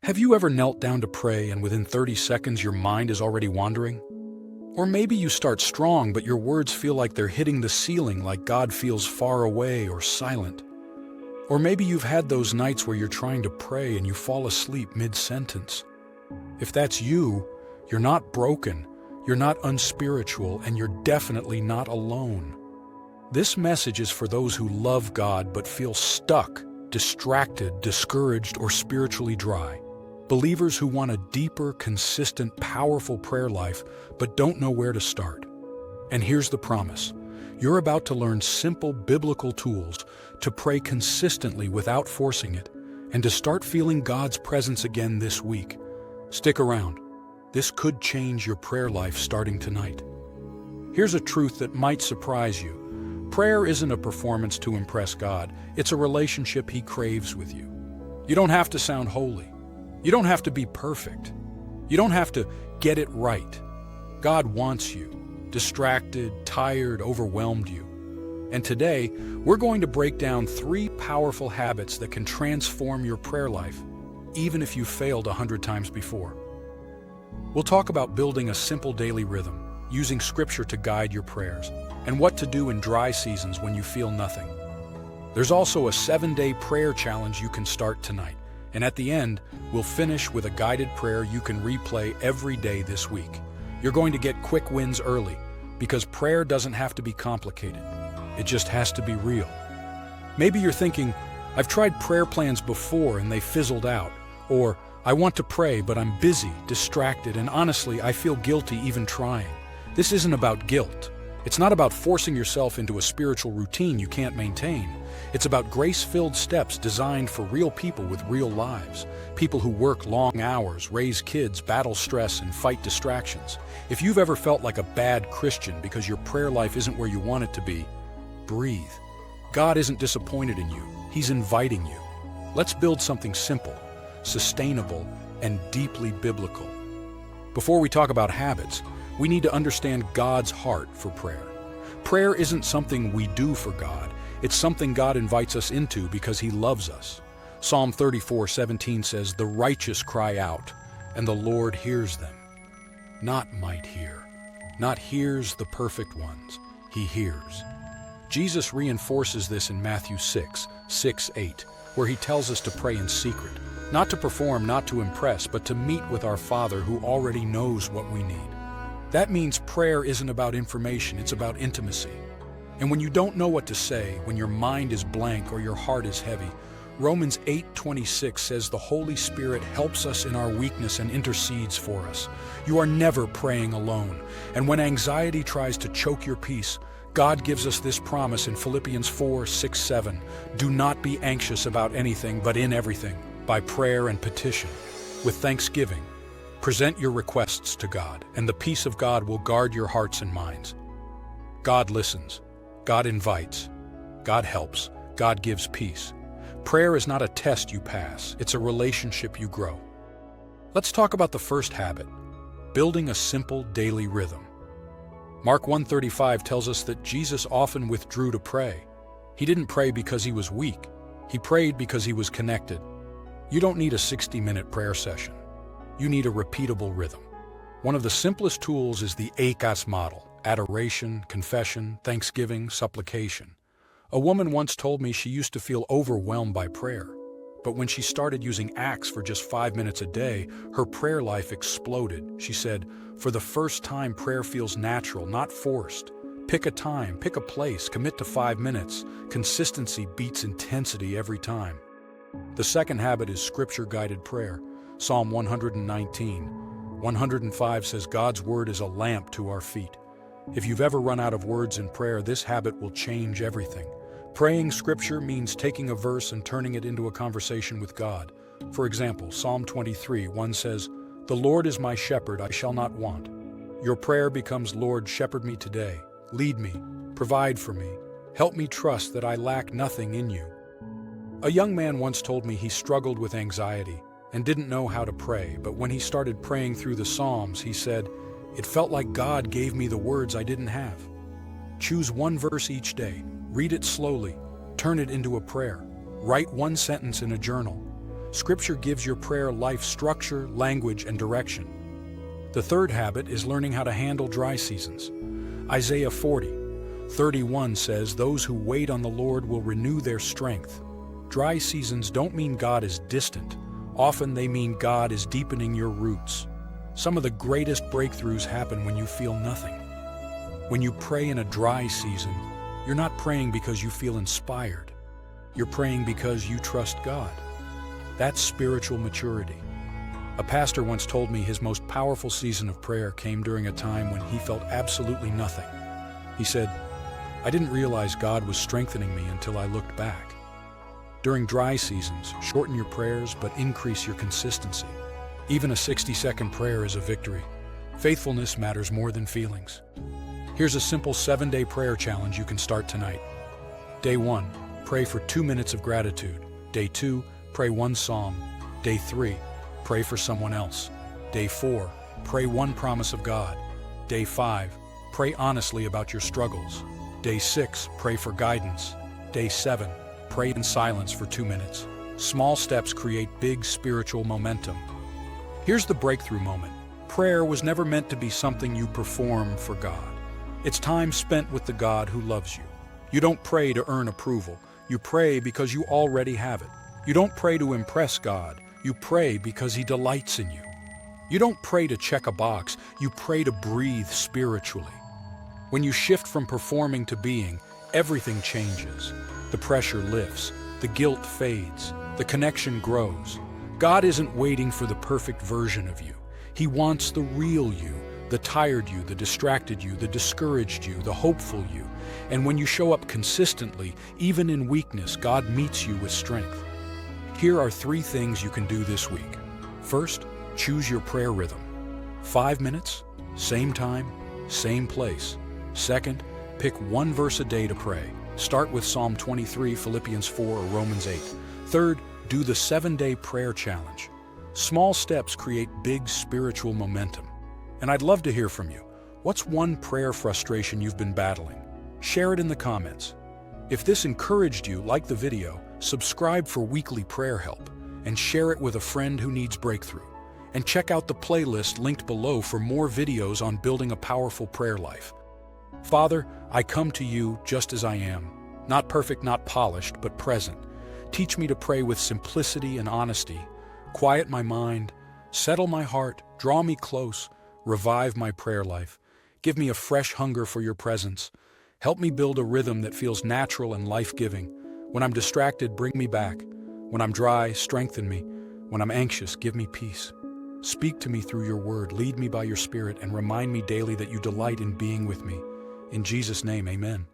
Have you ever knelt down to pray and within 30 seconds your mind is already wandering? Or maybe you start strong but your words feel like they're hitting the ceiling, like God feels far away or silent. Or maybe you've had those nights where you're trying to pray and you fall asleep mid-sentence. If that's you, you're not broken, you're not unspiritual, and you're definitely not alone. This message is for those who love God but feel stuck, distracted, discouraged, or spiritually dry. Believers who want a deeper, consistent, powerful prayer life but don't know where to start. And here's the promise. You're about to learn simple biblical tools to pray consistently without forcing it, and to start feeling God's presence again this week. Stick around. This could change your prayer life starting tonight. Here's a truth that might surprise you. Prayer isn't a performance to impress God. It's a relationship He craves with you. You don't have to sound holy. You don't have to be perfect. You don't have to get it right. God wants you. Distracted, tired, overwhelmed you. And today, we're going to break down 3 powerful habits that can transform your prayer life, even if you've failed 100 times before. We'll talk about building a simple daily rhythm, using Scripture to guide your prayers, and what to do in dry seasons when you feel nothing. There's also a 7-day prayer challenge you can start tonight, and at the end, we'll finish with a guided prayer you can replay every day this week. You're going to get quick wins early, because prayer doesn't have to be complicated. It just has to be real. Maybe you're thinking, I've tried prayer plans before and they fizzled out, or I want to pray but I'm busy, distracted, and honestly, I feel guilty even trying. This isn't about guilt. It's not about forcing yourself into a spiritual routine you can't maintain. It's about grace-filled steps designed for real people with real lives. People who work long hours, raise kids, battle stress, and fight distractions. If you've ever felt like a bad Christian because your prayer life isn't where you want it to be, breathe. God isn't disappointed in you. He's inviting you. Let's build something simple, sustainable, and deeply biblical. Before we talk about habits, we need to understand God's heart for prayer. Prayer isn't something we do for God. It's something God invites us into because He loves us. Psalm 34:17 says, "The righteous cry out, and the Lord hears them." Not might hear. Not hears the perfect ones. He hears. Jesus reinforces this in Matthew 6:8, where He tells us to pray in secret. Not to perform, not to impress, but to meet with our Father who already knows what we need. That means prayer isn't about information, it's about intimacy. And when you don't know what to say, when your mind is blank or your heart is heavy, Romans 8:26 says the Holy Spirit helps us in our weakness and intercedes for us. You are never praying alone. And when anxiety tries to choke your peace, God gives us this promise in Philippians 4:6-7. Do not be anxious about anything, but in everything, by prayer and petition, with thanksgiving. Present your requests to God, and the peace of God will guard your hearts and minds. God listens. God invites. God helps. God gives peace. Prayer is not a test you pass. It's a relationship you grow. Let's talk about the first habit, building a simple daily rhythm. Mark 1:35 tells us that Jesus often withdrew to pray. He didn't pray because He was weak. He prayed because He was connected. You don't need a 60-minute prayer session. You need a repeatable rhythm. One of the simplest tools is the ACAS model: adoration, confession, thanksgiving, supplication. A woman once told me she used to feel overwhelmed by prayer, but when she started using ACTS for just 5 minutes a day, her prayer life exploded. She said, "For the first time, prayer feels natural, not forced. Pick a time, pick a place, commit to 5 minutes. Consistency beats intensity every time." The second habit is Scripture-guided prayer. Psalm 119:105 says, "God's word is a lamp to our feet." If you've ever run out of words in prayer, this habit will change everything. Praying Scripture means taking a verse and turning it into a conversation with God. For example, Psalm 23:1 says, "The Lord is my shepherd, I shall not want." Your prayer becomes, "Lord, shepherd me today. Lead me, provide for me. Help me trust that I lack nothing in you." A young man once told me he struggled with anxiety and didn't know how to pray, but when he started praying through the Psalms, he said, "It felt like God gave me the words I didn't have." Choose one verse each day, read it slowly, turn it into a prayer, write one sentence in a journal. Scripture gives your prayer life structure, language, and direction. The third habit is learning how to handle dry seasons. Isaiah 40:31 says, "Those who wait on the Lord will renew their strength." Dry seasons don't mean God is distant. Often they mean God is deepening your roots. Some of the greatest breakthroughs happen when you feel nothing. When you pray in a dry season, you're not praying because you feel inspired. You're praying because you trust God. That's spiritual maturity. A pastor once told me his most powerful season of prayer came during a time when he felt absolutely nothing. He said, "I didn't realize God was strengthening me until I looked back." During dry seasons, shorten your prayers but increase your consistency. Even a 60-second prayer is a victory. Faithfulness matters more than feelings. Here's a simple 7-day prayer challenge you can start tonight. Day 1, pray for 2 minutes of gratitude. Day 2, pray 1 psalm. Day 3, pray for someone else. Day 4, pray 1 promise of God. Day 5, pray honestly about your struggles. Day 6, pray for guidance. Day 7, pray in silence for 2 minutes. Small steps create big spiritual momentum. Here's the breakthrough moment. Prayer was never meant to be something you perform for God. It's time spent with the God who loves you. You don't pray to earn approval. You pray because you already have it. You don't pray to impress God. You pray because He delights in you. You don't pray to check a box. You pray to breathe spiritually. When you shift from performing to being, everything changes. The pressure lifts. The guilt fades. The connection grows. God isn't waiting for the perfect version of you. He wants the real you, the tired you, the distracted you, the discouraged you, the hopeful you. And when you show up consistently, even in weakness, God meets you with strength. Here are 3 things you can do this week. First, choose your prayer rhythm. 5 minutes, same time, same place. Second, pick 1 verse a day to pray. Start with Psalm 23, Philippians 4, or Romans 8. Third, do the 7-day prayer challenge. Small steps create big spiritual momentum. And I'd love to hear from you. What's one prayer frustration you've been battling? Share it in the comments. If this encouraged you, like the video, subscribe for weekly prayer help, and share it with a friend who needs breakthrough. And check out the playlist linked below for more videos on building a powerful prayer life. Father, I come to you just as I am, not perfect, not polished, but present. Teach me to pray with simplicity and honesty. Quiet my mind, settle my heart, draw me close, revive my prayer life. Give me a fresh hunger for your presence. Help me build a rhythm that feels natural and life-giving. When I'm distracted, bring me back. When I'm dry, strengthen me. When I'm anxious, give me peace. Speak to me through your word, lead me by your spirit, and remind me daily that you delight in being with me. In Jesus' name, amen.